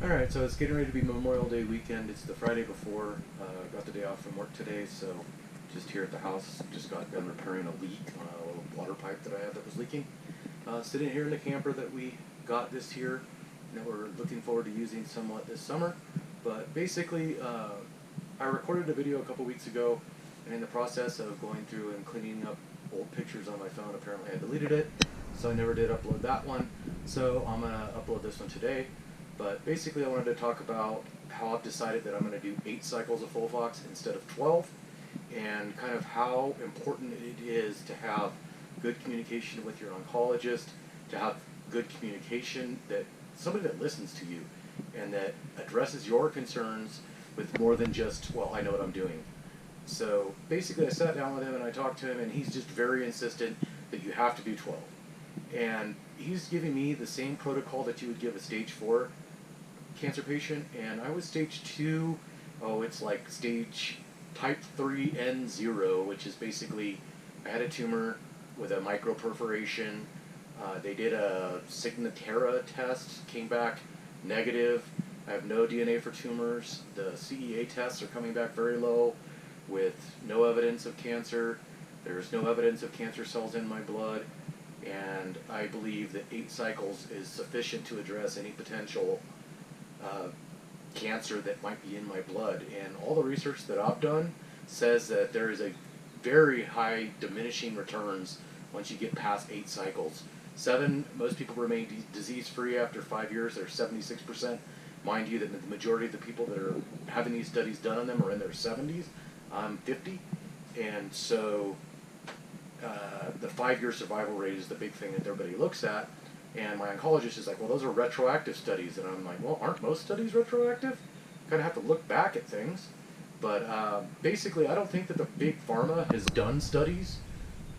Alright, so it's getting ready to be Memorial Day weekend. It's the Friday before. Got the day off from work today, so just here at the house. Just got done repairing a leak on a little water pipe that I had that was leaking. Sitting here in the camper that we got this year, that we're looking forward to using somewhat this summer. But basically, I recorded a video a couple weeks ago, and in the process of going through and cleaning up old pictures on my phone, apparently I deleted it, so I never did upload that one. So I'm going to upload this one today. But basically I wanted to talk about how I've decided that I'm going to do 8 cycles of Folfox instead of 12, and kind of how important it is to have good communication with your oncologist, to have good communication, that somebody that listens to you and that addresses your concerns with more than just, well, I know what I'm doing. So basically I sat down with him and I talked to him, and he's just very insistent that you have to do 12. And he's giving me the same protocol that you would give a stage 4 cancer patient, and I was stage 2. It's like stage type 3N0, which is basically I had a tumor with a microperforation. They did a Signatera test, came back negative. I have no DNA for tumors. The CEA tests are coming back very low with no evidence of cancer. There's no evidence of cancer cells in my blood, and I believe that 8 cycles is sufficient to address any potential cancer that might be in my blood. And all the research that I've done says that there is a very high diminishing returns once you get past 8 cycles. 7, most people remain disease-free after 5 years. They're 76%. Mind you that the majority of the people that are having these studies done on them are in their 70s. I'm 50. And so the 5-year survival rate is the big thing that everybody looks at. And my oncologist is like, well, those are retroactive studies. And I'm like, well, aren't most studies retroactive? Kind of have to look back at things. But basically, I don't think that the big pharma has done studies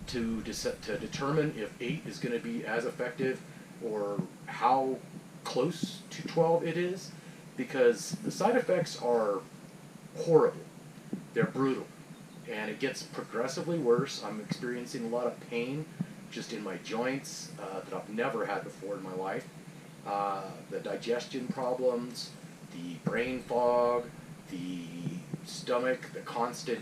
to determine if 8 is going to be as effective or how close to 12 it is, because the side effects are horrible. They're brutal. And it gets progressively worse. I'm experiencing a lot of pain just in my joints that I've never had before in my life. The digestion problems, the brain fog, the stomach, the constant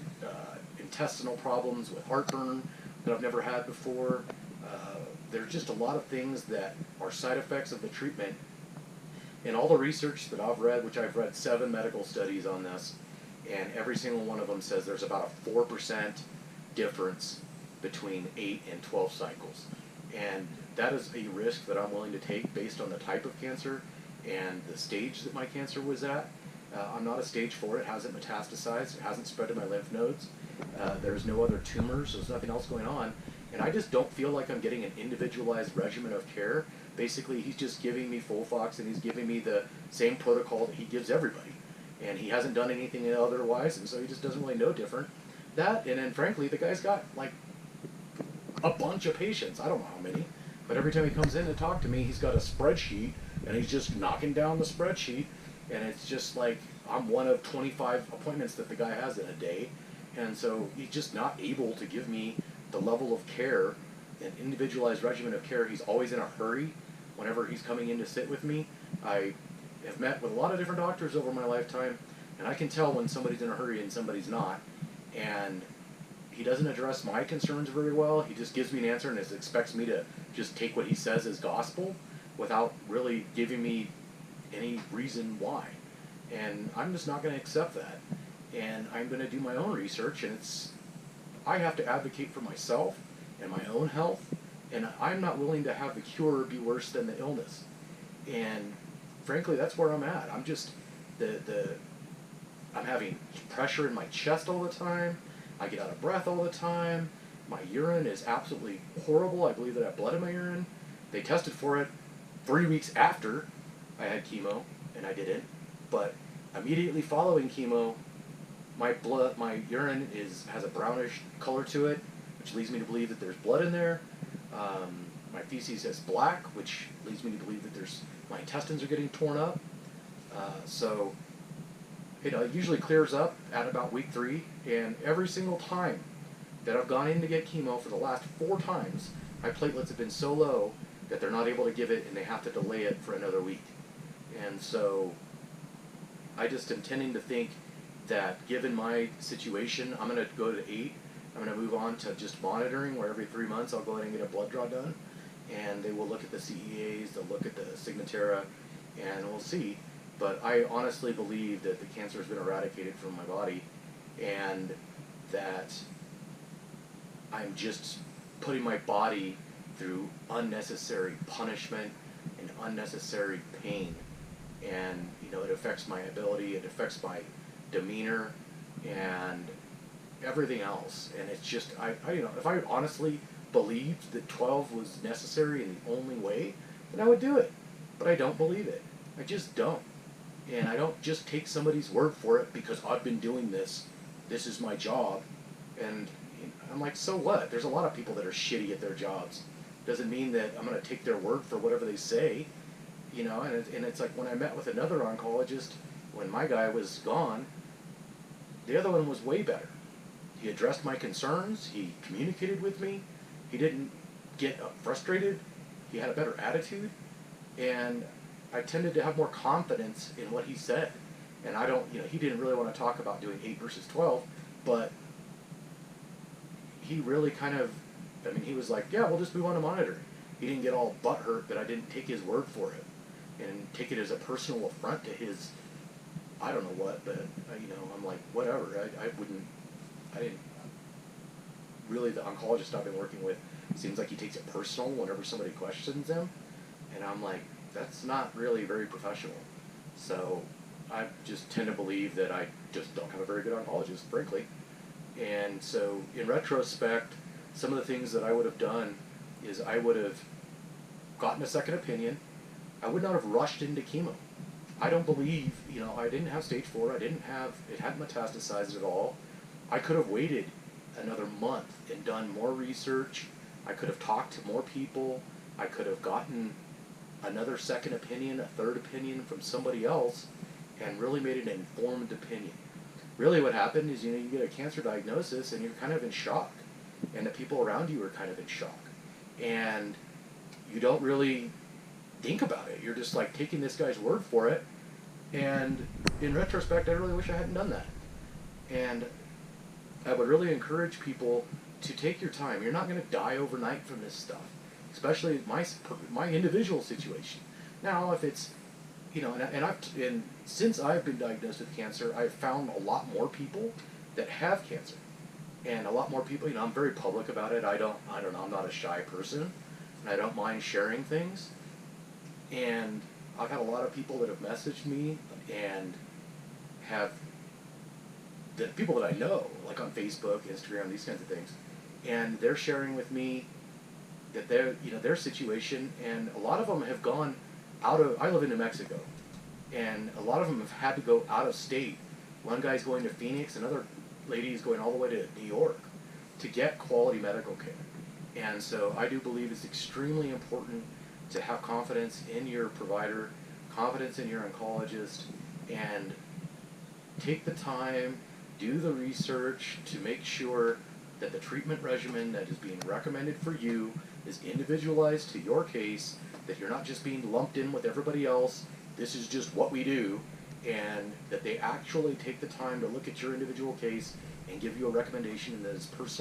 intestinal problems with heartburn that I've never had before. There's just a lot of things that are side effects of the treatment. And all the research that I've read, which I've read 7 medical studies on this, and every single one of them says there's about a 4% difference between 8 and 12 cycles. And that is a risk that I'm willing to take based on the type of cancer and the stage that my cancer was at. I'm not a stage 4, it hasn't metastasized, it hasn't spread to my lymph nodes. There's no other tumors, there's nothing else going on. And I just don't feel like I'm getting an individualized regimen of care. Basically, he's just giving me Folfox, and he's giving me the same protocol that he gives everybody. And he hasn't done anything otherwise, and so he just doesn't really know different. That, and then frankly, the guy's got like a bunch of patients. I don't know how many, but every time he comes in to talk to me, he's got a spreadsheet, and he's just knocking down the spreadsheet, and it's just like I'm one of 25 appointments that the guy has in a day, and so he's just not able to give me the level of care, an individualized regimen of care. He's always in a hurry whenever he's coming in to sit with me. I have met with a lot of different doctors over my lifetime, and I can tell when somebody's in a hurry and somebody's not. And he doesn't address my concerns very well. He just gives me an answer and expects me to just take what he says as gospel without really giving me any reason why. And I'm just not going to accept that. And I'm going to do my own research, and I have to advocate for myself and my own health, and I'm not willing to have the cure be worse than the illness. And frankly, that's where I'm at. I'm just, I'm having pressure in my chest all the time. I get out of breath all the time. My urine is absolutely horrible. I believe that I have blood in my urine. They tested for it 3 weeks after I had chemo, and I didn't. But immediately following chemo, my urine has a brownish color to it, which leads me to believe that there's blood in there. My feces is black, which leads me to believe that my intestines are getting torn up. So it usually clears up at about week 3, and every single time that I've gone in to get chemo for the last 4 times, my platelets have been so low that they're not able to give it, and they have to delay it for another week. And so I just am tending to think that given my situation, I'm going to go to 8. I'm going to move on to just monitoring, where every 3 months I'll go ahead and get a blood draw done, and they will look at the CEAs, they'll look at the Signatera, and we'll see. But I honestly believe that the cancer has been eradicated from my body, and that I'm just putting my body through unnecessary punishment and unnecessary pain. And, you know, it affects my ability, it affects my demeanor, and everything else. And it's just, you know, if I honestly believed that 12 was necessary and the only way, then I would do it. But I don't believe it. I just don't. And I don't just take somebody's word for it because I've been doing this. This is my job. And I'm like, so what? There's a lot of people that are shitty at their jobs. Doesn't mean that I'm going to take their word for whatever they say. You know, and it's like when I met with another oncologist, when my guy was gone, the other one was way better. He addressed my concerns. He communicated with me. He didn't get frustrated. He had a better attitude. And I tended to have more confidence in what he said. And I don't, you know, he didn't really want to talk about doing 8 versus 12, but he really kind of, I mean, he was like, yeah, we'll just move on to monitoring. He didn't get all butthurt that I didn't take his word for it and take it as a personal affront to his, I don't know what, but, you know, I'm like, whatever. I didn't, really the oncologist I've been working with seems like he takes it personal whenever somebody questions him. And I'm like, that's not really very professional. So I just tend to believe that I just don't have a very good oncologist, frankly. And so in retrospect, some of the things that I would have done is I would have gotten a second opinion. I would not have rushed into chemo. I don't believe, you know, I didn't have stage 4. It hadn't metastasized at all. I could have waited another month and done more research. I could have talked to more people. I could have gotten another second opinion, a third opinion from somebody else, and really made an informed opinion. Really what happened is, you know, you get a cancer diagnosis and you're kind of in shock, and the people around you are kind of in shock, and you don't really think about it. You're just like taking this guy's word for it, and in retrospect I really wish I hadn't done that. And I would really encourage people to take your time. You're not going to die overnight from this stuff, especially my individual situation. Now, if it's, you know, and since I've been diagnosed with cancer, I've found a lot more people that have cancer, and a lot more people. You know, I'm very public about it. I don't know. I'm not a shy person, and I don't mind sharing things. And I've had a lot of people that have messaged me and have the people that I know, like on Facebook, Instagram, these kinds of things, and they're sharing with me that their situation, and a lot of them have gone out of. I live in New Mexico, and a lot of them have had to go out of state. One guy's going to Phoenix, another lady is going all the way to New York to get quality medical care. And so I do believe it's extremely important to have confidence in your provider, confidence in your oncologist, and take the time, do the research to make sure that the treatment regimen that is being recommended for you is individualized to your case, that you're not just being lumped in with everybody else, this is just what we do, and that they actually take the time to look at your individual case and give you a recommendation that is personal.